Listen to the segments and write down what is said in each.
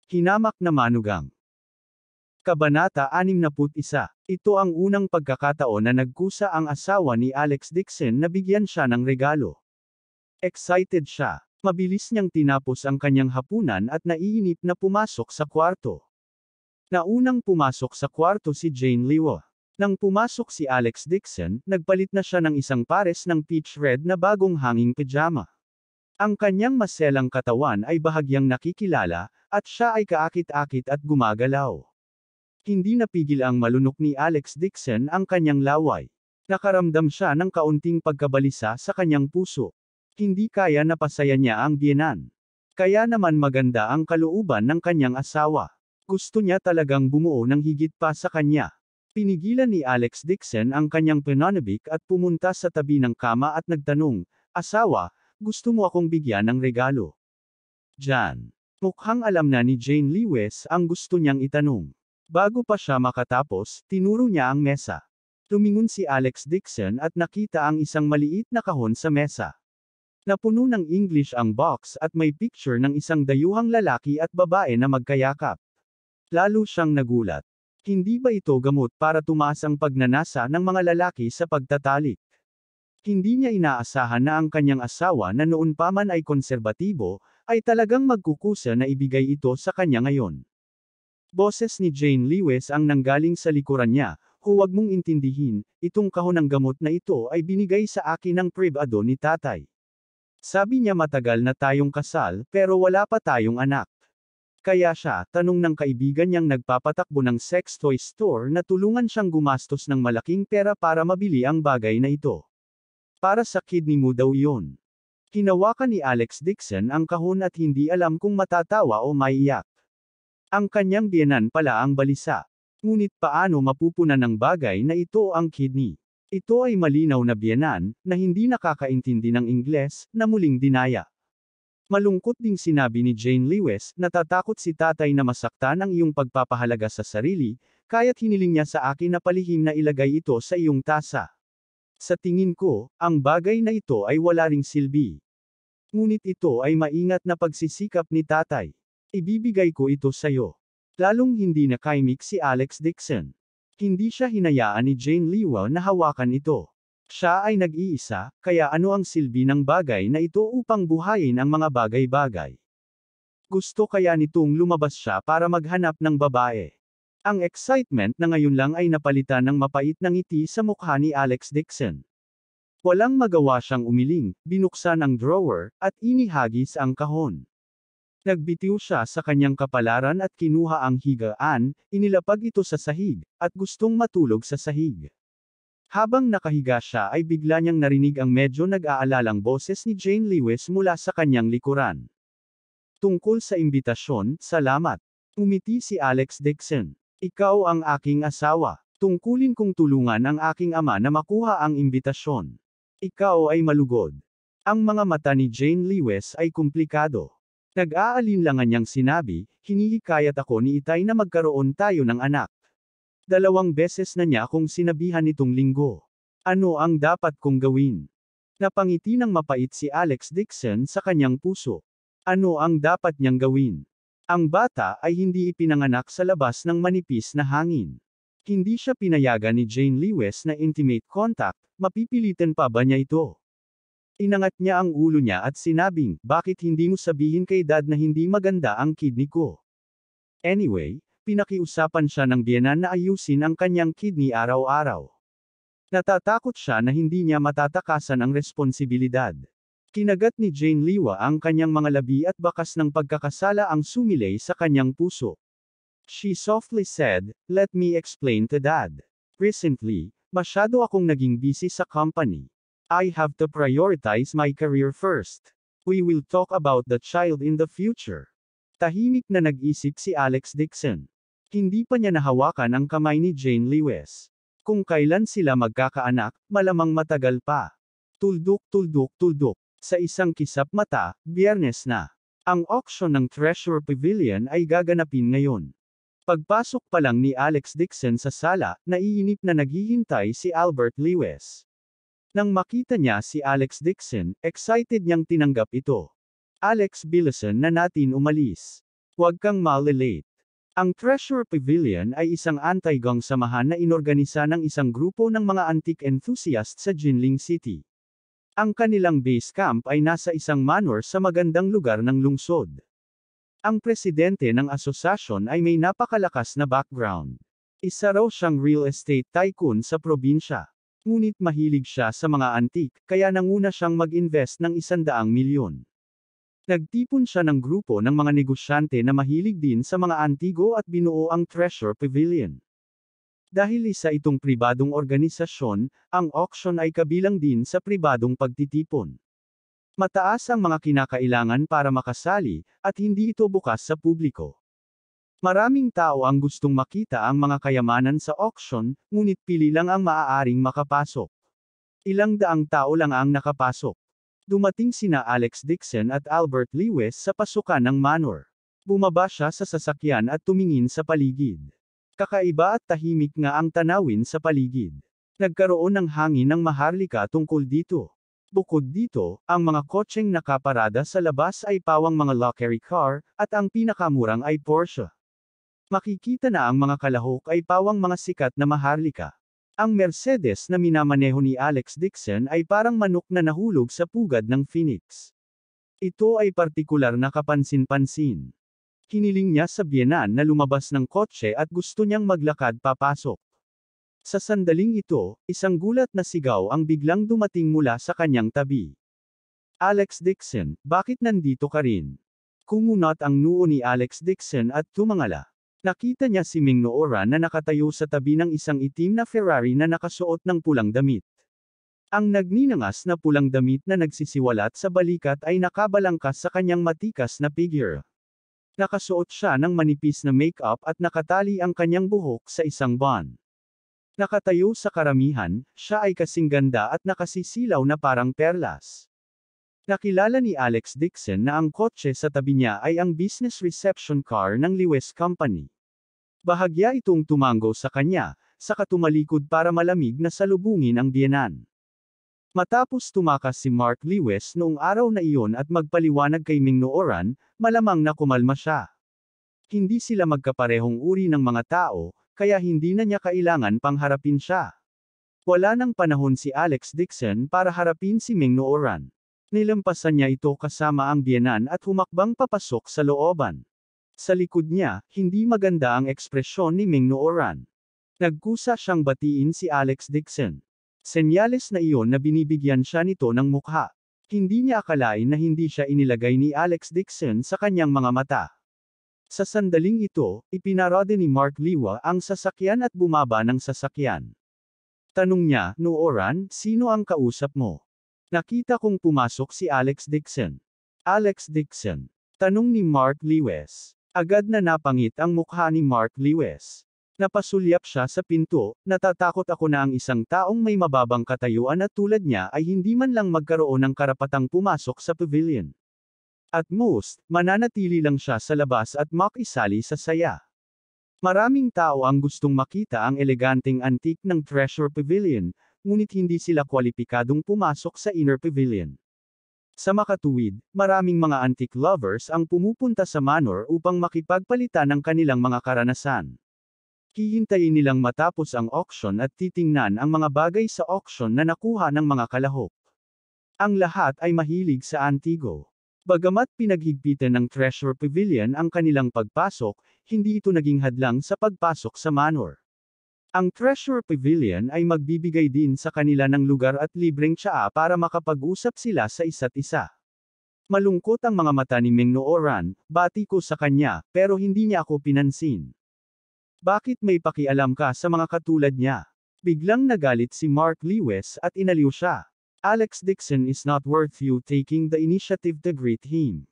Hinamak na manugang. Kabanata 61. Ito ang unang pagkakataon na nagkusa ang asawa ni Alex Dixon na bigyan siya ng regalo. Excited siya. Mabilis niyang tinapos ang kanyang hapunan at naiinip na pumasok sa kwarto. Naunang pumasok sa kwarto si Jane Liwa. Nang pumasok si Alex Dixon, nagpalit na siya ng isang pares ng peach red na bagong hanging pajama. Ang kanyang maselang katawan ay bahagyang nakikilala, at siya ay kaakit-akit at gumagalaw. Hindi napigil ang malunok ni Alex Dixon ang kanyang laway. Nakaramdam siya ng kaunting pagkabalisa sa kanyang puso. Hindi kaya napasaya niya ang biyenan. Kaya naman maganda ang kalooban ng kanyang asawa. Gusto niya talagang bumuo ng higit pa sa kanya. Pinigilan ni Alex Dixon ang kanyang pananabik at pumunta sa tabi ng kama at nagtanong, "Asawa, gusto mo akong bigyan ng regalo?" Jan. Mukhang alam na ni Jane Lewis ang gusto niyang itanong. Bago pa siya makatapos, tinuro niya ang mesa. Tumingon si Alex Dixon at nakita ang isang maliit na kahon sa mesa. Napuno ng English ang box at may picture ng isang dayuhang lalaki at babae na magkayakap. Lalo siyang nagulat. Hindi ba ito gamot para tumaas ang pagnanasa ng mga lalaki sa pagtatalik? Hindi niya inaasahan na ang kanyang asawa na noon pa man ay konserbatibo, ay talagang magkukusa na ibigay ito sa kanya ngayon. Boses ni Jane Lewis ang nanggaling sa likuran niya, "Huwag mong intindihin, itong kahon ng gamot na ito ay binigay sa akin ng pribado ni tatay. Sabi niya matagal na tayong kasal, pero wala pa tayong anak. Kaya siya, tanong ng kaibigan niyang nagpapatakbo ng sex toy store na tulungan siyang gumastos ng malaking pera para mabili ang bagay na ito. Para sa kidney mo daw iyon." Hinawakan ni Alex Dixon ang kahon at hindi alam kung matatawa o maiyak. Ang kanyang biyenan pala ang balisa. Ngunit paano mapupunan ng bagay na ito ang kidney? Ito ay malinaw na biyenan, na hindi nakakaintindi ng Ingles, na muling dinaya. Malungkot ding sinabi ni Jane Lewis, "Natatakot si tatay na masaktan ang iyong pagpapahalaga sa sarili, kaya't hiniling niya sa akin na palihim na ilagay ito sa iyong tasa. Sa tingin ko, ang bagay na ito ay wala ring silbi. Ngunit ito ay maingat na pagsisikap ni tatay. Ibibigay ko ito sa'yo." Lalong hindi nakaimik si Alex Dixon. Hindi siya hinayaan ni Jane Liwa na hawakan ito. Siya ay nag-iisa, kaya ano ang silbi ng bagay na ito upang buhayin ang mga bagay-bagay? Gusto kaya nitong lumabas siya para maghanap ng babae. Ang excitement na ngayon lang ay napalitan ng mapait na ngiti sa mukha ni Alex Dixon. Walang magawa siyang umiling, binuksan ang drawer, at inihagis ang kahon. Nagbitiw siya sa kanyang kapalaran at kinuha ang higaan, inilapag ito sa sahig, at gustong matulog sa sahig. Habang nakahiga siya ay bigla niyang narinig ang medyo nag-aalalang boses ni Jane Lewis mula sa kanyang likuran. Tungkol sa imbitasyon, salamat. Umiti si Alex Dixon. Ikaw ang aking asawa. Tungkulin kong tulungan ang aking ama na makuha ang imbitasyon. Ikaw ay malugod. Ang mga mata ni Jane Lewis ay komplikado. Nag-aalinlangan niyang sinabi, "Hinihikayat ako ni Itay na magkaroon tayo ng anak. 2 beses na niya akong sinabihan nitong linggo. Ano ang dapat kong gawin?" Napangiti ng mapait si Alex Dixon sa kanyang puso. Ano ang dapat niyang gawin? Ang bata ay hindi ipinanganak sa labas ng manipis na hangin. Hindi siya pinayagan ni Jane Lewis na intimate contact, mapipilitan pa ba niya ito? Inangat niya ang ulo niya at sinabing, "Bakit hindi mo sabihin kay Dad na hindi maganda ang kidney ko?" Anyway, pinakiusapan siya ng biyenan na ayusin ang kanyang kidney araw-araw. Natatakot siya na hindi niya matatakasan ang responsibilidad. Kinagat ni Jane Liwa ang kanyang mga labi at bakas ng pagkakasala ang sumilay sa kanyang puso. She softly said, "Let me explain to Dad. Recently, masyado akong naging busy sa company. I have to prioritize my career first. We will talk about the child in the future." Tahimik na nag-isip si Alex Dixon. Hindi pa niya nahawakan ang kamay ni Jane Lewis. Kung kailan sila magkakaanak, malamang matagal pa. Tuldok, tuldok, tuldok. Sa isang kisap mata, Biyernes na. Ang auction ng Treasure Pavilion ay gaganapin ngayon. Pagpasok pa lang ni Alex Dixon sa sala, naiinip na naghihintay si Albert Lewis. Nang makita niya si Alex Dixon, excited niyang tinanggap ito. "Alex, bilisan na natin umalis. Huwag kang malilate. Ang Treasure Pavilion ay isang anti-gang samahan na inorganisa ng isang grupo ng mga antique enthusiasts sa Jinling City. Ang kanilang base camp ay nasa isang manor sa magandang lugar ng lungsod. Ang presidente ng asosasyon ay may napakalakas na background. Isa raw siyang real estate tycoon sa probinsya. Ngunit mahilig siya sa mga antique, kaya nanguna siyang mag-invest ng 100 milyon. Nagtipon siya ng grupo ng mga negosyante na mahilig din sa mga antigo at binuo ang Treasure Pavilion. Dahil isa itong pribadong organisasyon, ang auction ay kabilang din sa pribadong pagtitipon. Mataas ang mga kinakailangan para makasali, at hindi ito bukas sa publiko. Maraming tao ang gustong makita ang mga kayamanan sa auction, ngunit pili lang ang maaaring makapasok. Ilang daang tao lang ang nakapasok. Dumating sina Alex Dixon at Albert Lewis sa pasukan ng manor. Bumaba siya sa sasakyan at tumingin sa paligid. Kakaiba at tahimik nga ang tanawin sa paligid. Nagkaroon ng hangin ng maharlika tungkol dito. Bukod dito, ang mga kotseng nakaparada sa labas ay pawang mga luxury car, at ang pinakamurang ay Porsche. Makikita na ang mga kalahok ay pawang mga sikat na maharlika. Ang Mercedes na minamaneho ni Alex Dixon ay parang manok na nahulog sa pugad ng Phoenix. Ito ay partikular na kapansin-pansin. Hiniling niya sa biyenan na lumabas ng kotse at gusto niyang maglakad papasok. Sa sandaling ito, isang gulat na sigaw ang biglang dumating mula sa kanyang tabi. Alex Dixon, bakit nandito ka rin? Kumunot ang noo ni Alex Dixon at tumangala. Nakita niya si Ming Nooran na nakatayo sa tabi ng isang itim na Ferrari na nakasuot ng pulang damit. Ang nagninangas na pulang damit na nagsisiwalat sa balikat ay nakabalangkas sa kanyang matikas na figure. Nakasuot siya ng manipis na make-up at nakatali ang kanyang buhok sa isang bun. Nakatayo sa karamihan, siya ay kasing ganda at nakasisilaw na parang perlas. Nakilala ni Alex Dixon na ang kotse sa tabi niya ay ang business reception car ng Lewis Company. Bahagya itong tumango sa kanya, saka tumalikod para malamig na salubungin ang biyenan. Matapos tumakas si Mark Lewis noong araw na iyon at magpaliwanag kay Ming Nooran, malamang na kumalma siya. Hindi sila magkaparehong uri ng mga tao, kaya hindi na niya kailangan pang harapin siya. Wala nang panahon si Alex Dixon para harapin si Ming Nooran. Nilampasan niya ito kasama ang biyenan at humakbang papasok sa looban. Sa likod niya, hindi maganda ang ekspresyon ni Ming Nooran. Nagkusa siyang batiin si Alex Dixon. Senyales na iyon na binibigyan siya nito ng mukha. Hindi niya akalain na hindi siya inilagay ni Alex Dixon sa kanyang mga mata. Sa sandaling ito, ipinarode ni Mark Liwa ang sasakyan at bumaba ng sasakyan. Tanong niya, Nooran, sino ang kausap mo? Nakita kong pumasok si Alex Dixon. Alex Dixon. Tanong ni Mark Lewis. Agad na napangit ang mukha ni Mark Lewis. Napasulyap siya sa pinto, natatakot ako na ang isang taong may mababang katayuan at tulad niya ay hindi man lang magkaroon ng karapatang pumasok sa pavilion. At most, mananatili lang siya sa labas at makisali sa saya. Maraming tao ang gustong makita ang eleganteng antique ng Treasure Pavilion, ngunit hindi sila kwalipikadong pumasok sa Inner Pavilion. Sa makatuwid, maraming mga antique lovers ang pumupunta sa manor upang makipagpalitan ng kanilang mga karanasan. Hihintayin nilang matapos ang auction at titingnan ang mga bagay sa auction na nakuha ng mga kalahok. Ang lahat ay mahilig sa antigo. Bagamat pinaghigpitan ng Treasure Pavilion ang kanilang pagpasok, hindi ito naging hadlang sa pagpasok sa manor. Ang Treasure Pavilion ay magbibigay din sa kanila ng lugar at libreng tsaa para makapag-usap sila sa isa't isa. Malungkot ang mga mata ni Ming Nooran, bati ko sa kanya, pero hindi niya ako pinansin. Bakit may pakialam ka sa mga katulad niya? Biglang nagalit si Mark Lewis at inaliw siya. Alex Dixon is not worth you taking the initiative to greet him.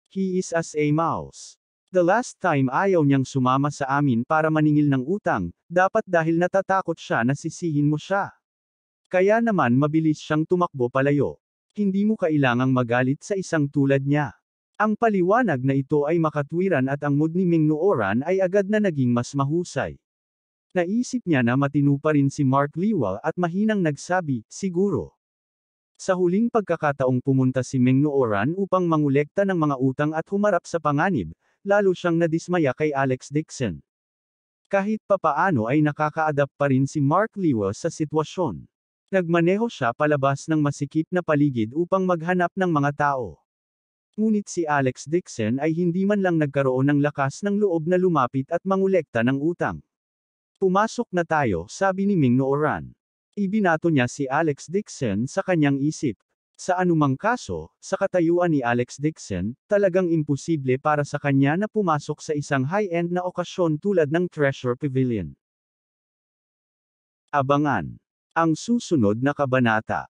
He is as a mouse. The last time ayaw niyang sumama sa amin para maningil ng utang, dapat dahil natatakot siya na sisihin mo siya. Kaya naman mabilis siyang tumakbo palayo. Hindi mo kailangang magalit sa isang tulad niya. Ang paliwanag na ito ay makatwiran at ang mood ni Ming Nooran ay agad na naging mas mahusay. Naisip niya na matino pa rin si Mark Liwa at mahinang nagsabi, siguro. Sa huling pagkakataong pumunta si Ming Nooran upang mangolekta ng mga utang at humarap sa panganib, lalo siyang nadismaya kay Alex Dixon. Kahit papaano ay nakaka-adapt pa rin si Mark Lewis sa sitwasyon. Nagmaneho siya palabas ng masikip na paligid upang maghanap ng mga tao. Ngunit si Alex Dixon ay hindi man lang nagkaroon ng lakas ng loob na lumapit at mangolekta ng utang. "Pumasok na tayo," sabi ni Ming Nooran. Ibinato niya si Alex Dixon sa kanyang isip. Sa anumang kaso, sa katayuan ni Alex Dixon, talagang imposible para sa kanya na pumasok sa isang high-end na okasyon tulad ng Treasure Pavilion. Abangan ang susunod na kabanata.